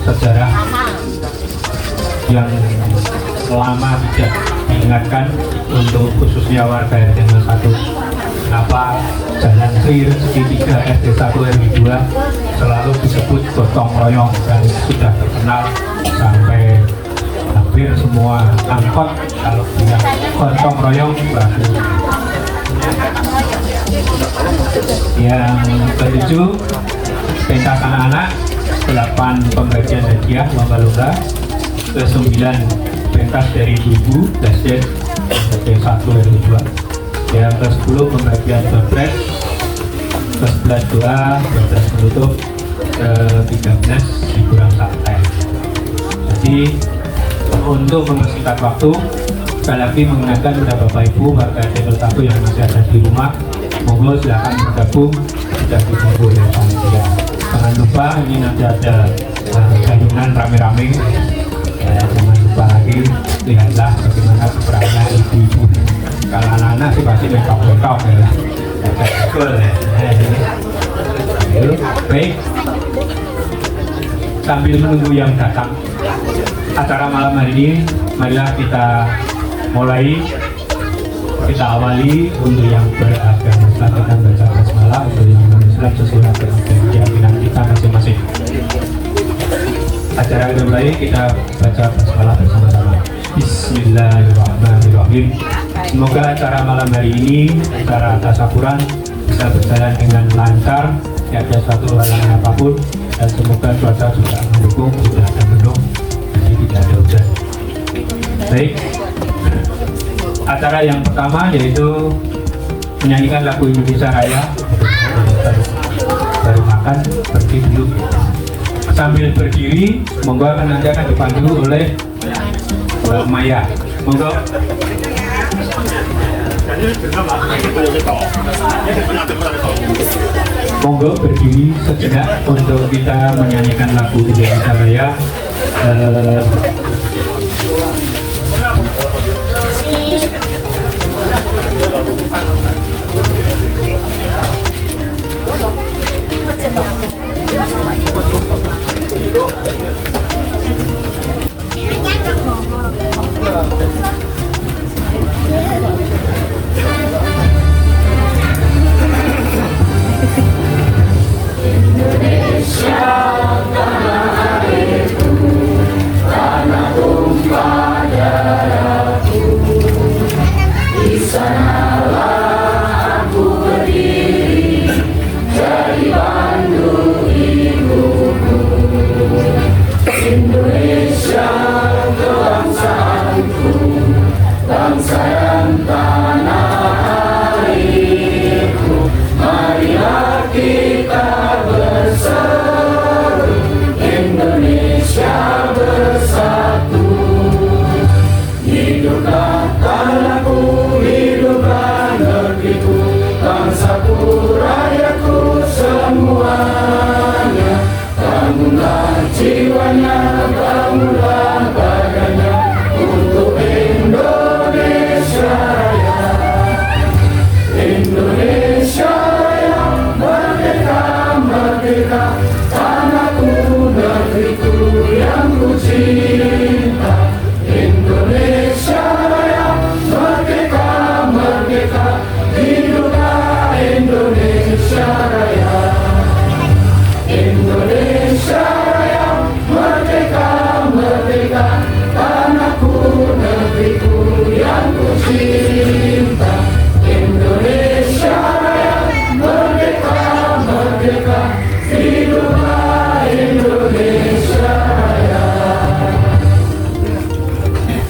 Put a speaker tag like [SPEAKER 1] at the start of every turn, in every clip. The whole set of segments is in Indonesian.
[SPEAKER 1] sejarah yang lama tidak diingatkan untuk khususnya warga RT 01. Kenapa jalan clear segitiga RT 1 RW 2 selalu disebut gotong royong dan sudah terkenal sampai hampir semua angkot kalau bilang gotong royong berarti. Yang ketujuh, pentas anak-anak, 8 pembagian hadiah lomba-lomba, ke-9 pentas dari ibu Dasden RT 1 RW 2, yang ke-10 pembagian bebres, ke-11 doa, bebres menutup, ke-13 hiburan santai. Jadi untuk mempersingkat waktu, sekali lagi mengingatkan kepada Bapak Ibu warga RT 01 yang masih ada di rumah, monggo silakan bergabung, sudah ditunggu oleh panitia. Jangan lupa ini nanti ada gayungan rame-rame. Jangan lupa lagi lihatlah bagaimana perannya ibu-ibu. Kalau anak-anak sih pasti bekok-bekok ya. Betul ya. Baik. Sambil menunggu yang datang, acara malam hari ini, marilah kita mulai. Kita awali untuk yang beragama Islam kita baca basmalah, untuk yang non-Islam sesuai dengan keyakinan kita masing-masing. Acara yang mulai, kita baca basmalah bersama-sama. Bismillahirrahmanirrahim. Semoga acara malam hari ini, acara tasyakuran, bisa berjalan dengan lancar, tidak ada suatu halangan apapun, dan semoga cuaca juga mendukung, tidak ada mendung, jadi tidak ada hujan. Baik. Acara yang pertama yaitu menyanyikan lagu Indonesia Raya. Baru makan, berdiri dulu. Sambil berdiri, monggo nanti akan dipandu oleh Maya. Monggo. Monggo berdiri sejenak untuk kita menyanyikan lagu Indonesia Raya.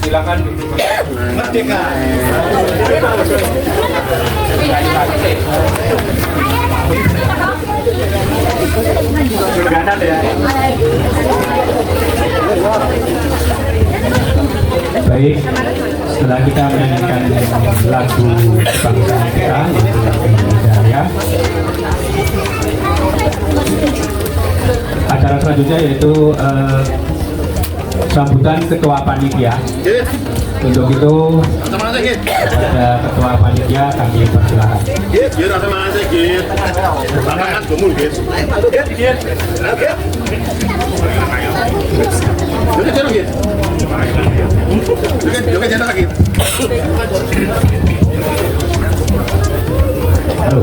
[SPEAKER 1] Silakan merdeka. Baik, setelah kita menyanyikan lagu bangsa kita yaitu lagu Indonesia Raya, acara selanjutnya yaitu sambutan ketua panitia. Untuk itu Kepada Ketua Panitia kami persilahkan. Halo,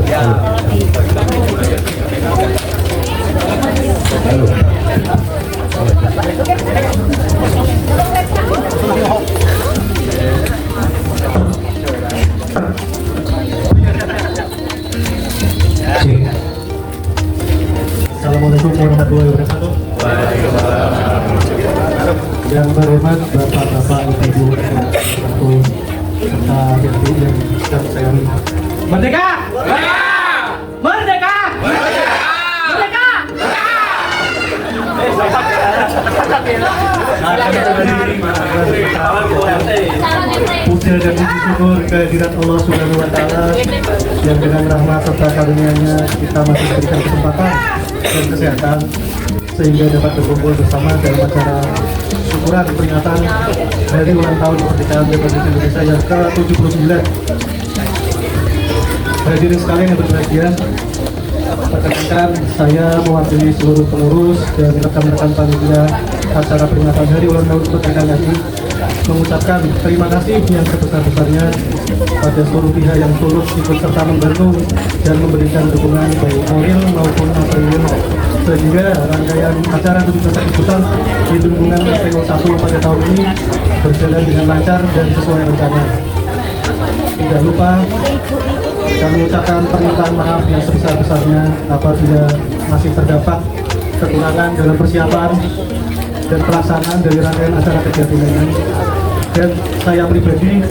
[SPEAKER 2] Assalamualaikum warahmatullahi wabarakatuh. Yang berhormat Bapak-bapak, Ibu, serta adik-adik yang sedang saya hormati. Merdeka! Merdeka! Merdeka! Puja dan puji syukur kehadirat Allah Subhanahu wa Ta'ala yang dengan rahmat serta karunia-Nya kita masih diberikan kesempatan dan kesehatan sehingga dapat berkumpul bersama dalam acara syukuran peringatan hari ulang tahun kemerdekaan Republik Indonesia yang ke-79. Hadirin sekalian yang berbahagia, perkenalkan saya mewakili seluruh pengurus dan rekan-rekan panitia acara peringatan hari ulang tahun kemerdekaan ini mengucapkan terima kasih yang sebesar-besarnya pada seluruh pihak yang turut ikut serta membantu dan memberikan dukungan baik moral maupun material sehingga rangkaian acara 17 Agustusan di lingkungan RT01 pada tahun ini berjalan dengan lancar dan sesuai rencana. Tidak lupa kami ucapkan permintaan maaf yang sebesar-besarnya apabila masih terdapat kekurangan dalam persiapan dan pelaksanaan dari rangkaian acara kegiatan ini. Dan saya pribadi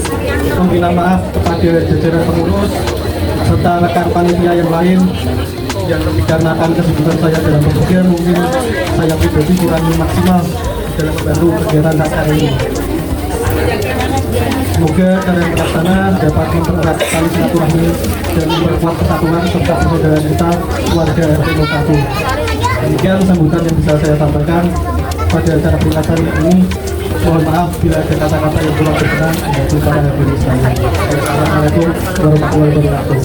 [SPEAKER 2] meminta maaf kepada jajaran pengurus serta rekan panitia yang lain yang dikarenakan kesibukan saya dalam bekerja mungkin saya pribadi kurang maksimal dalam membantu kegiatan acara ini. Semoga kalian pelaksana dapat mempererat tali silaturahmi dan memperkuat persatuan serta persaudaraan kita warga RT01. Demikian sambutan yang bisa saya sampaikan pada acara peringatan ini. Mohon maaf bila ada kata-kata yang kurang berkenan yaitu para hadirin sekalian. Assalamualaikum warahmatullahi wabarakatuh.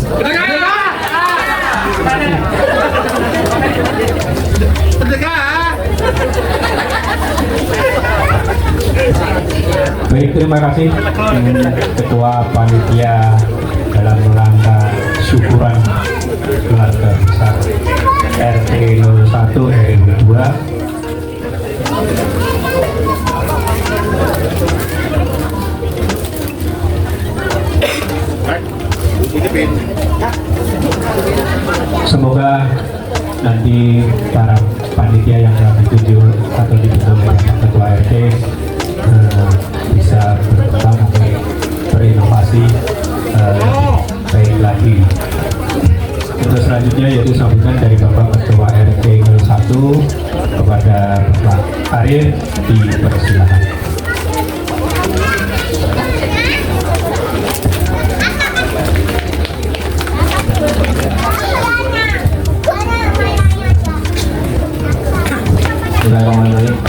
[SPEAKER 1] Baik, terima kasih Ketua Panitia dalam rangka syukuran keluarga besar RT 01 RW 2. Semoga nanti para panitia yang telah ditunjuk atau dibentuk oleh Ketua RT bisa berkembang sampai berinovasi baik lagi. Untuk selanjutnya yaitu sambutan dari Bapak Ketua RT 01 kepada Bapak Arif, dipersilakan.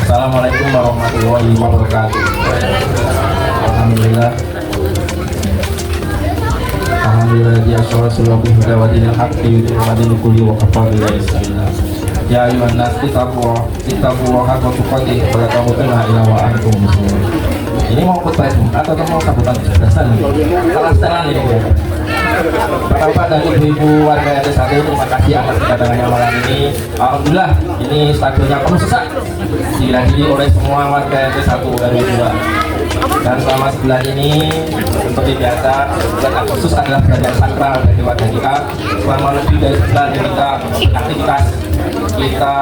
[SPEAKER 3] Assalamualaikum warahmatullahi wabarakatuh. Alhamdulillah dia shollallahu alaihi wa dinil haqqi wa dinil kulli wa kafaru ya ayuhan nas ittaqullah haqqa tuqatih wa la tamutunna illa wa antum muslimun. Ini mau khutbah atau mau sambutan dasar nih? Salah setelan ini ya. Bapak dan ibu-ibu warga RT1, terima kasih atas kedatangannya malam ini. Alhamdulillah ini stadionnya penuh sesak dihadiri oleh semua warga RT1 RW 2. Dan selama sebulan ini seperti biasa, bulan Agustus adalah bulan yang sakral bagi warga kita. Selama lebih dari sebulan ini kita aktivitas, kita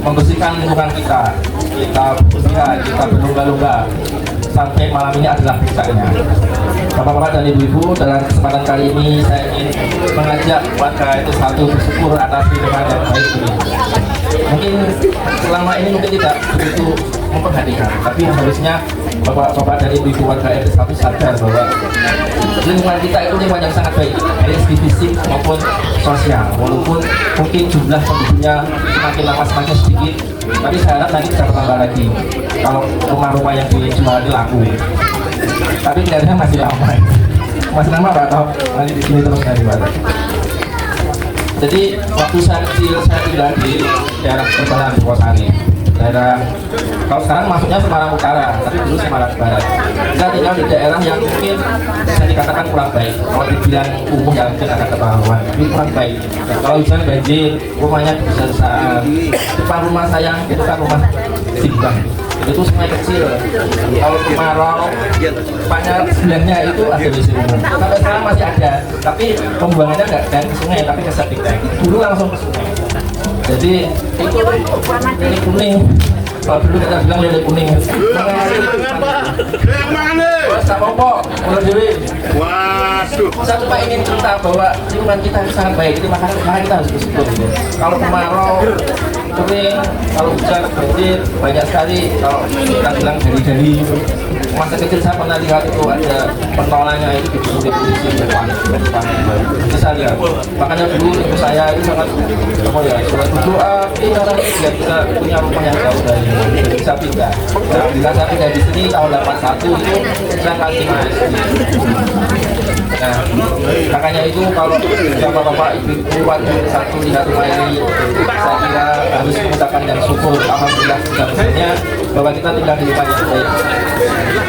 [SPEAKER 3] membersihkan lingkungan kita bersihan, kita berlomba-lomba sampai malam ini adalah puncaknya. Bapak-bapak dan ibu-ibu, dalam kesempatan kali ini saya ingin mengajak warga RT1 bersyukur atas lingkungan yang baik ini. Mungkin selama ini mungkin tidak begitu memperhatikan. Tapi harusnya bapak-bapak dari ibu warga RT 1 sadar bahwa lingkungan kita itu lingkungan yang sangat baik dari segi fisik maupun sosial. Walaupun mungkin jumlah penduduknya semakin lama semakin sedikit, tapi saya harap nanti bisa bertambah lagi kalau rumah-rumah yang dijual ini laku. Tapi kelihatannya masih lama. Masih lama Pak, atau nanti di sini terus dari Pak. Jadi waktu saya kecil saya tinggal di daerah perkotaan Purwosari. Daerah, kalau sekarang masuknya Semarang Utara, tapi dulu Semarang Barat. Saya tinggal di daerah yang mungkin bisa dikatakan kurang baik. Kalau dibilang kumuh ya mungkin agak ketahuan, tapi kurang baik. Kalau hujan banjir, rumahnya besar-besaran. Depan rumah saya itu kan rumah timbang. Itu sungai kecil. Kalau kemarau, banyak sebelahnya itu ada WC umum. Sampai sekarang masih ada, tapi pembuangannya nggak dari sungai, tapi ke septic tank. Dulu langsung ke sungai. Jadi itu lele kuning. Kalau dulu kita bilang lele kuning.
[SPEAKER 4] Mana?
[SPEAKER 3] Sama kok, mulai dewi.
[SPEAKER 4] Waduh.
[SPEAKER 3] Saya cuma ingin cerita bahwa lingkungan kita sangat baik. Jadi makanya kita harus bersyukur. Kalau kemarau, kering, kalau hujan banjir banyak sekali. Kalau kita bilang dari masa kecil saya pernah lihat itu ada pentolannya itu di polisi depan. Bisa lihat. Makanya dulu ibu saya itu sangat surat berdoa biar dia bisa punya rumah yang jauh dari bisa pindah. Nah, bila saya pindah di sini tahun 81 itu saya kasih mas. Nah, makanya itu kalau bapak-bapak ibu waktu satu lihat rumah ini, saya kira harus mengucapkan yang syukur. Alhamdulillah sebenarnya bahwa kita tinggal di rumah yang baik.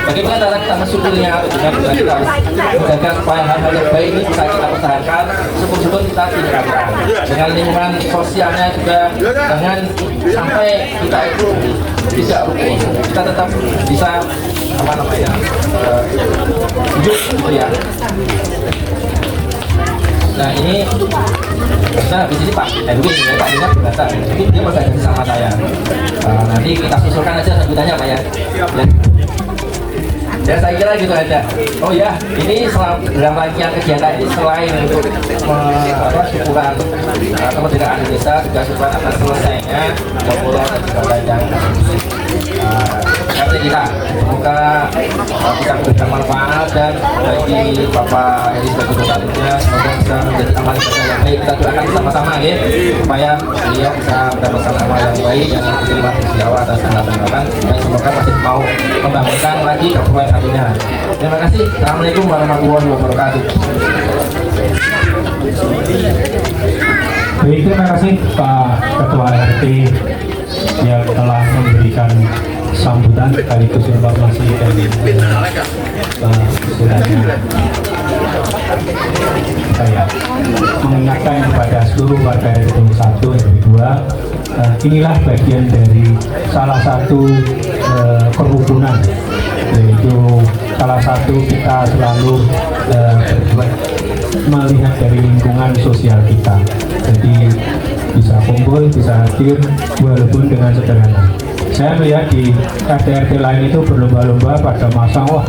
[SPEAKER 3] Bagaimana cara kita bersyukurnya? Dengan kita menjaga supaya hal-hal yang baik ini bisa kita pertahankan. Syukur-syukur kita tingkatkan. Dengan lingkungan sosialnya juga, jangan sampai kita itu bisa rukun. Kita tetap bisa hidup gitu ya. Nah ini, nah di sini Pak Edwin, ya, Pak Ingat berkata, ini dia mau jadi sama saya. Nanti kita susulkan aja sebutannya Pak ya. Ya saya kira gitu aja. Oh ya, ini dalam rangkaian kegiatan ini selain untuk syukuran kemerdekaan Indonesia, juga syukuran atas selesainya Jogoro dan juga panjang RT kita. Semoga bisa memberikan manfaat dan bagi Bapak Heri sebagai ketuanya, semoga bisa menjadi amal ibadah yang baik. Kita doakan bersama-sama ya, supaya beliau bisa mendapatkan amal yang baik yang diterima di awal atas harapan-harapan, dan semoga masih mau membangunkan lagi kabupaten satunya. Terima kasih. Assalamualaikum warahmatullahi wabarakatuh.
[SPEAKER 1] Baik, terima kasih Pak Ketua RT yang telah memberikan sambutan sekaligus informasi dari istilahnya saya mengingatkan kepada seluruh warga RT 1 dan 2, inilah bagian dari salah satu kerukunan, yaitu salah satu kita selalu melihat dari lingkungan sosial kita. Jadi bisa kumpul, bisa hadir walaupun dengan sederhana. Saya melihat di RT-RT lain itu berlomba-lomba pada masa wah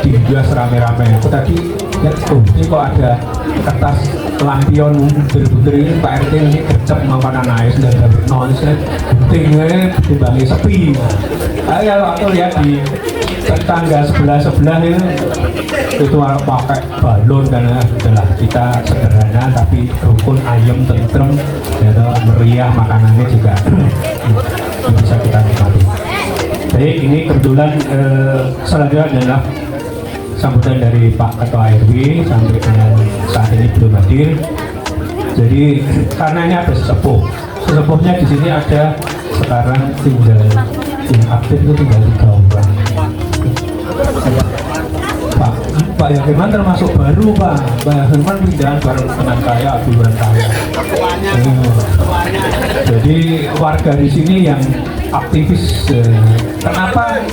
[SPEAKER 1] dihias rame-rame. Aku tadi lihat ini kok ada kertas lampion butir-butir ini Pak RT ini gercep makanan air sudah dapat nonset tinggalnya timbangi sepi. Kalau aku lihat di tetangga sebelah itu pakai balon karena adalah kita sederhana tapi rukun, ayam, tentrem, meriah, makanannya juga bisa kita nikmati. Baik, ini kebetulan selanjutnya adalah sambutan dari Pak Ketua RW sampai dengan saat ini belum hadir. Jadi karena ini ada sesepuhnya di sini ada sekarang tinggal yang aktif itu tinggal 3 orang. Pak Yakiman termasuk baru Pak. Pak Yakiman pindahan bareng dengan saya duluan saya. Jadi warga di sini yang aktivis. Kenapa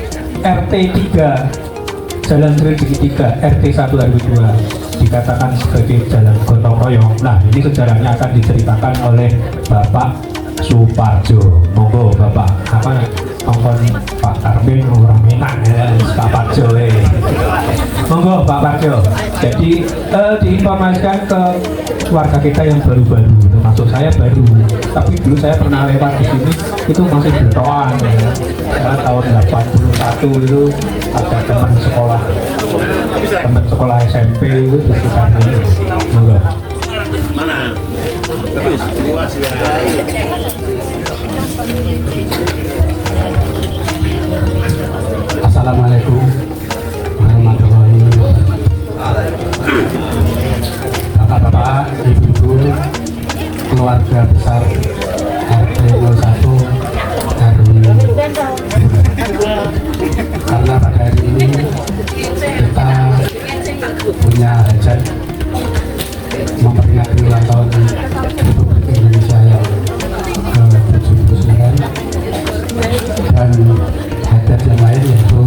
[SPEAKER 1] RT 3 Jalan Sri 3 RT 1 RW 2 dikatakan sebagai jalan gotong royong? Nah ini sejarahnya akan diceritakan oleh Bapak Suparjo. Monggo Bapak. Apa Monggo Pak Karmin orang Minang ya, Pak Parjo. Monggo Pak Parjo. Jadi diinformasikan ke warga kita yang baru-baru, termasuk saya baru. Tapi dulu saya pernah lewat di sini, itu masih bertoan ya. Karena tahun 81 itu ada teman sekolah SMP itu di sekitar ini. Monggo.
[SPEAKER 4] Mana? Terus luas ya.
[SPEAKER 2] Assalamualaikum warahmatullahi wabarakatuh. Bapak-bapak, ibu-ibu, keluarga besar RT 01 RW. Karena pada hari ini kita punya hajat memperingati ulang tahun Republik Indonesia yang ke-79 dan hajat yang lain yaitu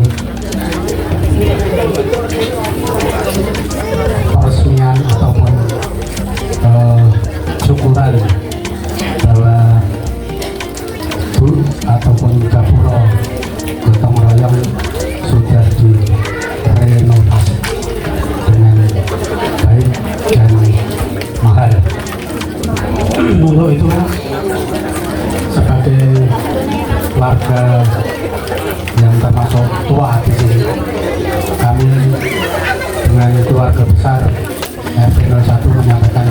[SPEAKER 2] peresmian ataupun syukuran bahwa ataupun gapura gotong royong sudah direnovasi dengan baik dan mahal. Dulu itu sebagai warga yang termasuk tua di sini, kami dengan keluarga besar RT 01 menyampaikan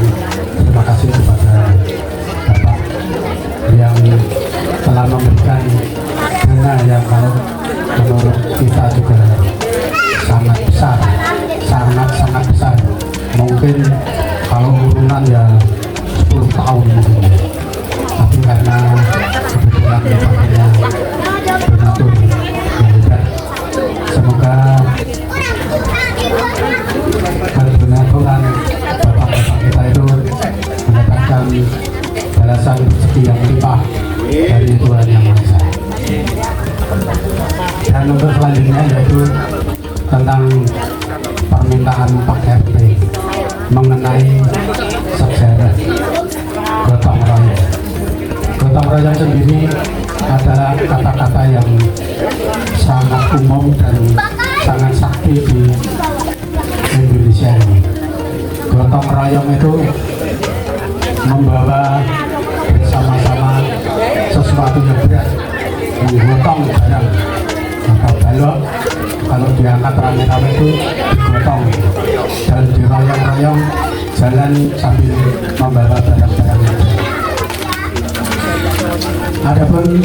[SPEAKER 2] terima kasih kepada Bapak yang telah memberikan dana yang kalau menurut kita juga sangat besar, sangat besar. Mungkin kalau urunan ya 10 tahun mungkin. Tapi karena kebetulan Bapaknya donatur yang hebat, semoga donatoran bapak-bapak kita itu mendapatkan balasan rezeki yang limpah dari Tuhan Yang Maha Esa. Dan untuk selanjutnya yaitu tentang permintaan Pak RT mengenai sejarah gotong royong. Gotong royong sendiri adalah kata-kata yang sangat umum dan sangat sakti di Indonesia ini. Gotong royong itu membawa bersama-sama sesuatu yang berat, menggotong barang atau balok. Kalau diangkat rame-rame itu digotong dan diroyong-royong jalan sambil membawa barang-barang itu. Adapun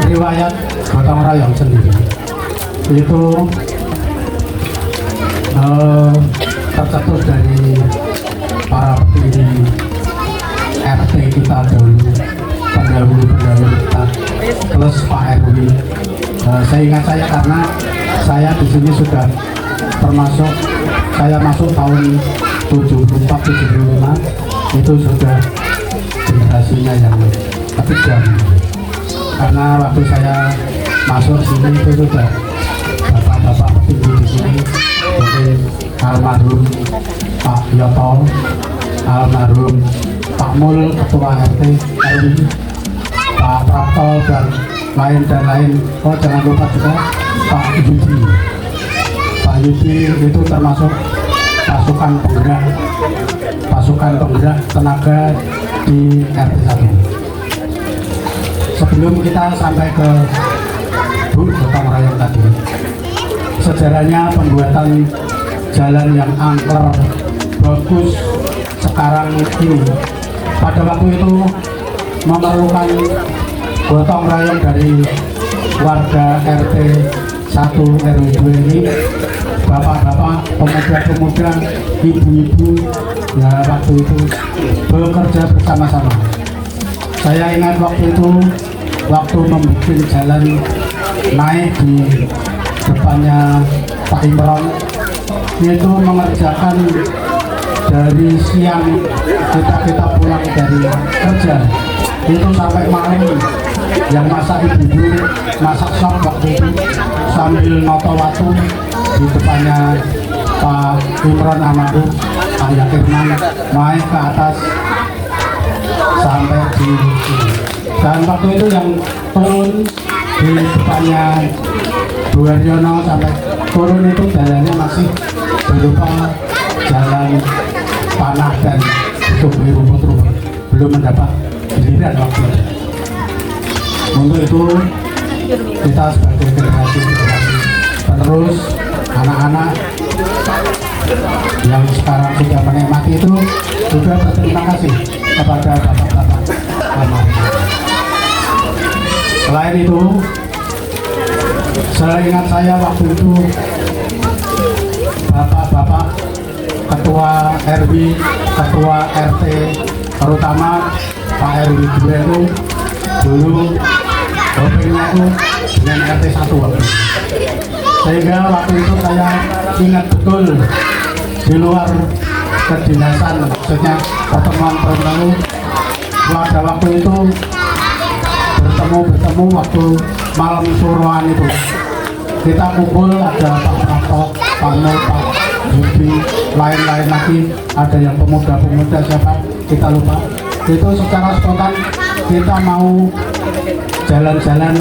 [SPEAKER 2] riwayat gotong royong sendiri itu tercetus dari para petinggi RT kita dahulu, pendahulu kita plus Pak RW. Saya ingat saya karena saya di sini sudah termasuk, saya masuk tahun 74-75, itu sudah generasinya yang ketiga. Karena waktu saya masuk sini itu sudah bapak-bapak petinggi di sini, jadi almarhum Pak Yoto, almarhum Pak Mul, Ketua RT RW, Pak Prapto dan lain. Oh jangan lupa juga Pak Yudi. Pak Yudi itu termasuk pasukan penggerak tenaga di RT 1. Sebelum kita sampai ke gotong royong tadi, sejarahnya pembuatan jalan yang angker bagus sekarang ini pada waktu itu memerlukan gotong royong dari warga RT 1 RW 2 ini, bapak-bapak, pemuda-pemuda, ibu-ibu ya waktu itu bekerja bersama-sama. Saya ingat waktu itu waktu membuat jalan naik di depannya Pak Imron, itu mengerjakan dari siang kita pulang dari kerja itu sampai malam, yang masak ibu-ibu masak sop waktu itu sambil noto watu di depannya Pak Imron Amadu, Pak Yakirman naik ke atas sampai di sini. Dan waktu itu yang turun
[SPEAKER 5] di depannya Bu Haryono sampai turun itu jalannya masih berupa jalan tanah dan tumbuh rumput-rumput, belum mendapat giliran waktu itu. Untuk itu kita sebagai generasi penerus, anak-anak yang sekarang sudah menikmati itu juga berterima kasih kepada bapak-bapak almarhum. Selain itu, seingat saya waktu itu bapak-bapak ketua RW, ketua RT, terutama Pak RW 2 itu dulu hopingnya itu dengan RT 1 waktu itu. Sehingga waktu itu saya ingat betul di luar kedinasan, maksudnya pertemuan pertemuan pada waktu itu bertemu waktu malam suruhan itu kita kumpul, ada Pak Prato, Pak Nur, Pak Yudi, lain-lain lagi, ada yang pemuda-pemuda siapa kita lupa. Itu secara spontan kita mau jalan-jalan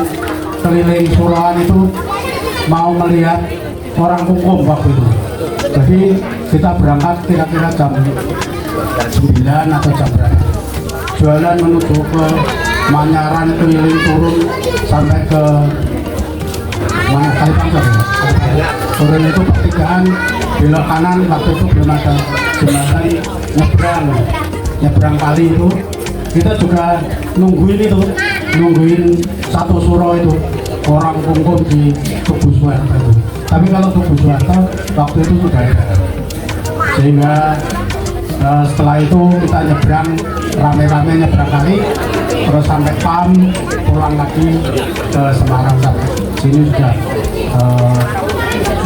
[SPEAKER 5] keliling suruhan itu, mau melihat orang hukum waktu itu. Jadi kita berangkat kira-kira jam 9 atau jam berapa, jualan menuju ke Manyaran, keliling turun sampai ke mana Kalipangsar ya? Turun itu pertigaan, belok kanan, waktu itu belum ada jembatan nyebrang kali itu. Kita juga nungguin satu suro itu, orang hukum di Tugu Soeharto itu. Tapi kalau Tugu Soeharto waktu itu sudah ada, sehingga setelah itu kita nyebrang rame-rame, nyebrang kali terus sampai PAM, pulang lagi ke Semarang, sampai sini sudah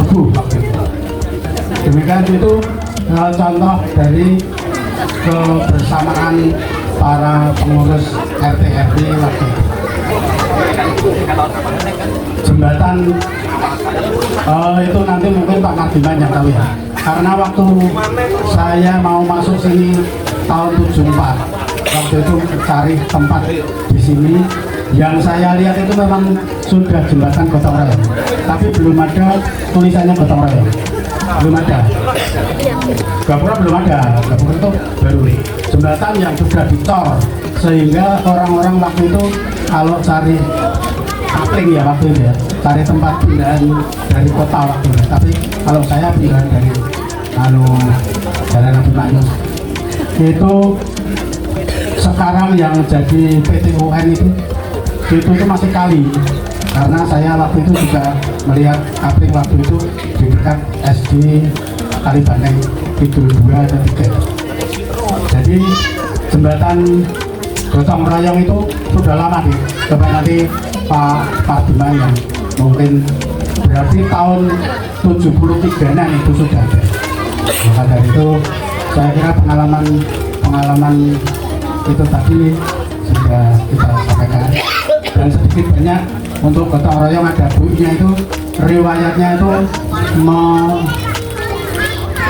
[SPEAKER 5] subuh waktu itu. Demikian itu contoh dari kebersamaan para pengurus RT RW waktu itu. Jembatan itu nanti mungkin Pak Mardiman yang tahu ya, karena waktu saya mau masuk sini tahun 74, waktu itu cari tempat di sini, yang saya lihat itu memang sudah jembatan gotong royong, tapi belum ada tulisannya gotong royong, belum ada. Gapura belum ada, Gapura itu baru jembatan yang sudah dicor, sehingga orang-orang waktu itu kalau cari kapling ya waktu itu ya, cari tempat pindahan dari kota waktu itu. Tapi kalau saya pindahan dari Jalan Nabi Ma'yus itu, sekarang yang jadi PT UN itu masih kali, karena saya waktu itu juga melihat kapling waktu itu di dekat SD Kalibanteng Kidul 2 atau 3. Jadi jembatan gotong royong itu sudah lama nih. Coba nanti Pak Bima yang mungkin berarti tahun 73-an itu sudah ada. Maka dari itu saya kira pengalaman itu tadi sudah kita sampaikan, dan sedikit banyak untuk gotong royong ada bukunya itu, riwayatnya itu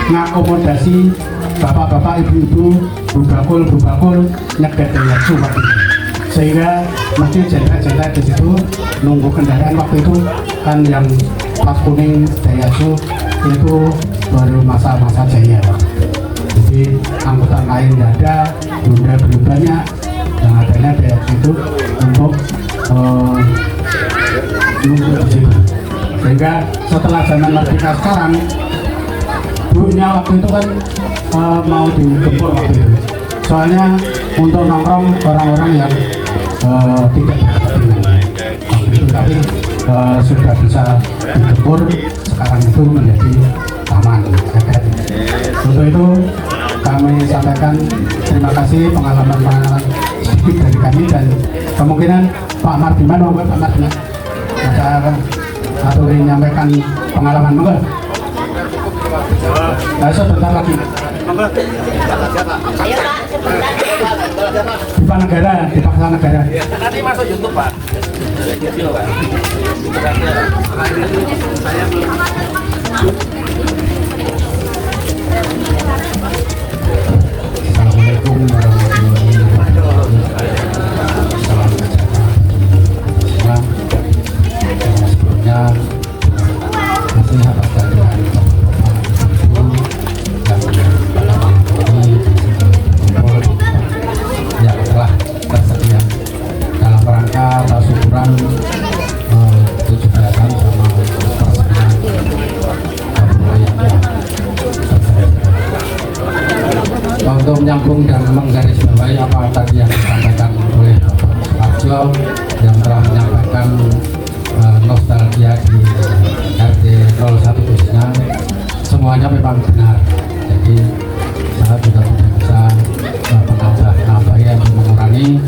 [SPEAKER 5] mengakomodasi bapak-bapak, ibu-ibu, bu-bakul nyegat Daihatsu waktu itu, sehingga mesti jenderal di situ nunggu kendaraan. Waktu itu kan yang pas kuning Daihatsu itu baru masa-masa jaya, jadi angkutan lain tidak ada, belum banyak, yang adanya Daihatsu itu untuk nunggu di situ. Sehingga setelah zaman merdeka sekarang, bukunya waktu itu kan mau digempur waktu itu, soalnya untuk nongkrong orang-orang yang tidak berkepentingan waktu itu, tapi sudah bisa digempur sekarang itu menjadi taman. Untuk itu kami sampaikan terima kasih pengalaman sedikit dari kami, dan kemungkinan Pak Mardiman ada atau menyampaikan pengalaman monggo. Sebentar lagi. Di Paksa Negara.
[SPEAKER 4] Nanti masuk YouTube, Pak.
[SPEAKER 5] Assalamualaikum warahmatullahi wabarakatuh. Salam sejahtera. rangka syukuran 17-an sama persengan untuk menyambung dan menggarisbawahi apa tadi yang disampaikan oleh Bapak Suparjo yang telah menyampaikan nostalgia di RT 01 khususnya, semuanya memang benar. Jadi saya juga tidak bisa menambah ya, mengurangi,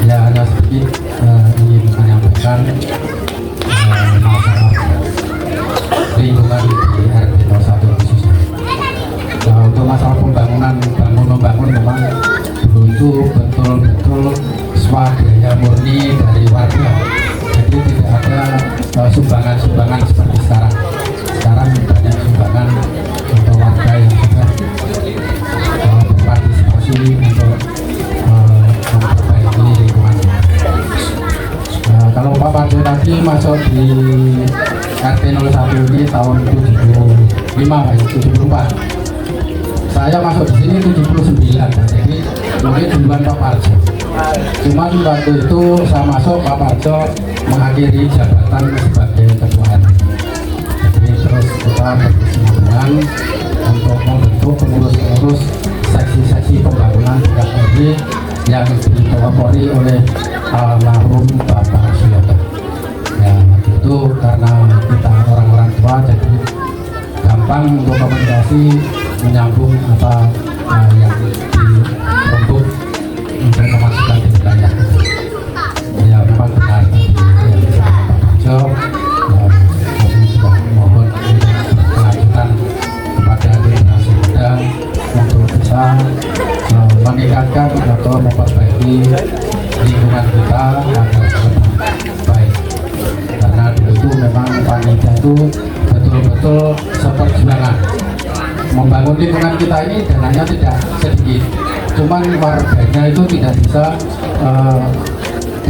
[SPEAKER 5] ya hanya sedikit ingin menyampaikan masalah lingkungan di RT 01 khususnya. Untuk masalah pembangunan, membangun memang dulu itu betul-betul swadaya murni dari warga. Jadi tidak ada sumbangan-sumbangan seperti sekarang. Sekarang banyak sumbangan untuk warga yang sudah berpartisipasi untuk memperbaiki lingkungan. Kalau Pak Parjo tadi masuk di RT 01 ini tahun 75, 74. Saya masuk di sini 79, jadi mungkin duluan Pak Parjo. Cuman waktu itu saya masuk, Pak Parjo mengakhiri jabatan sebagai ketua RT. Jadi terus kita berkesinambungan untuk membentuk pengurus-pengurus seksi-seksi pembangunan tingkat RT yang dipelopori oleh almarhum Bapak Suyoto. Ya, waktu itu karena kita orang-orang tua, jadi gampang untuk komunikasi, menyambung apa yang dirembuk untuk memasukkan di wilayah. Ya memang benar tadi yang disampaikan Pak Parjo. Kami sudah mohon kelanjutan kepada generasi muda untuk bisa meningkatkan atau memperbaiki lingkungan kita agar lebih baik. Karena dulu itu memang panitia itu betul-betul seperjuangan membangun lingkungan kita ini, dananya tidak sedikit, cuman warganya itu tidak bisa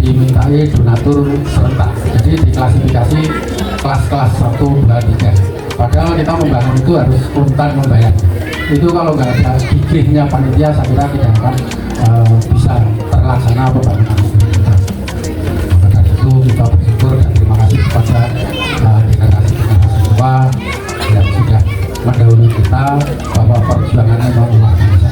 [SPEAKER 5] dimintai donatur serentak, jadi diklasifikasi kelas-kelas 1, 2, 3. Padahal kita membangun itu harus spontan membayar. Itu kalau nggak ada gigihnya panitia, saya kira tidak akan bisa terlaksana pembangunan kita. Maka dari itu kita bersyukur dan terima kasih kepada generasi tua yang sudah mendahului kita, bahwa perjuangannya memang luar biasa.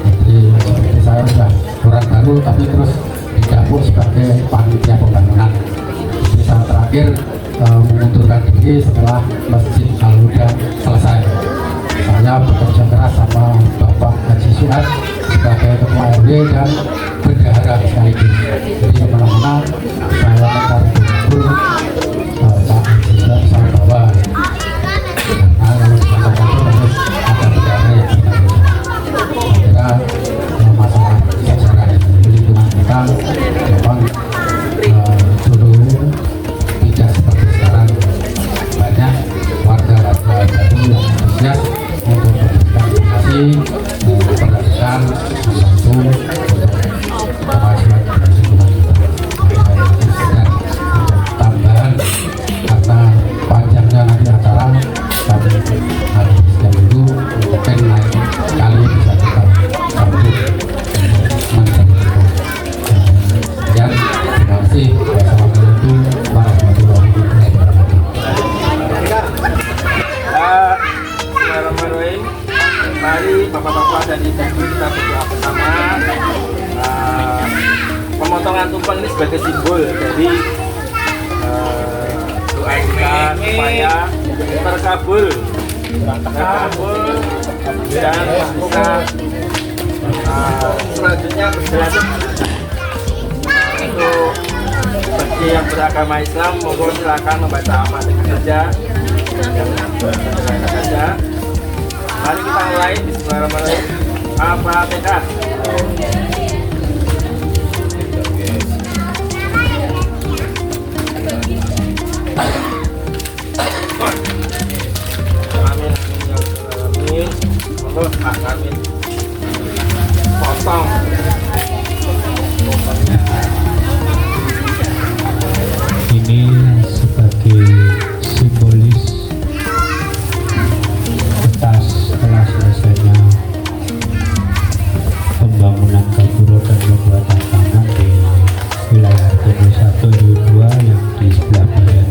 [SPEAKER 5] Jadi seperti saya sudah orang baru tapi terus didapuk sebagai panitia pembangunan. Jadi saya terakhir mengundurkan diri setelah Masjid Al-Huda selesai. Saya bekerja keras sama Bapak Haji Suat sebagai ketua RW dan bendahara sekaligus. Jadi kemana-mana saya mencari betul Pak Haji Suat saya bawa. Kalau harus ada bendahara yang benar. Saya kira masalah sejarah lingkungan kita memang dulu tidak seperti sekarang. Banyak warga-warga baru yang antusias untuk memberikan donasi, memperhatikan, membantu untuk kemajuan lingkungan kita. Dan untuk tambahan karena panjangnya nanti acara, kami habiskan dulu, mungkin lain kali bisa kita sambut untuk menjadi. Sekian, terima kasih. Wassalamualaikum warahmatullahi wabarakatuh.
[SPEAKER 3] Bismillahirrahmanirrahim. Mari bapak-bapak dan ibu kita berdoa bersama. Pemotongan tumpeng ini sebagai simbol dari doa kita supaya terkabul dan bisa selanjutnya berjalan. Untuk bagi yang beragama Islam, monggo silakan membaca Al-Fatihah saja. Mari kita mulai. Bismillahirrahmanirrahim. Al-Fatihah. Amin. Monggo Pak Amin. Potong.
[SPEAKER 1] Ini sebagai simbolis atas telah selesainya pembangunan gaburo dan pembuatan taman di wilayah 1, 2 yang di sebelah barat.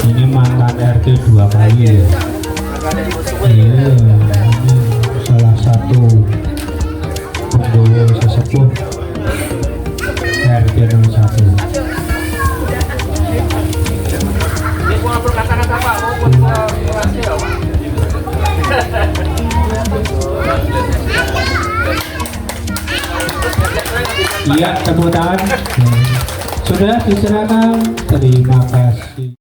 [SPEAKER 1] Ini mantan RT 2 kali ya. Iya, ini salah satu penggawa sesepuh RT 01. Iya, tepuk tangan. Sudah diserahkan. Terima kasih.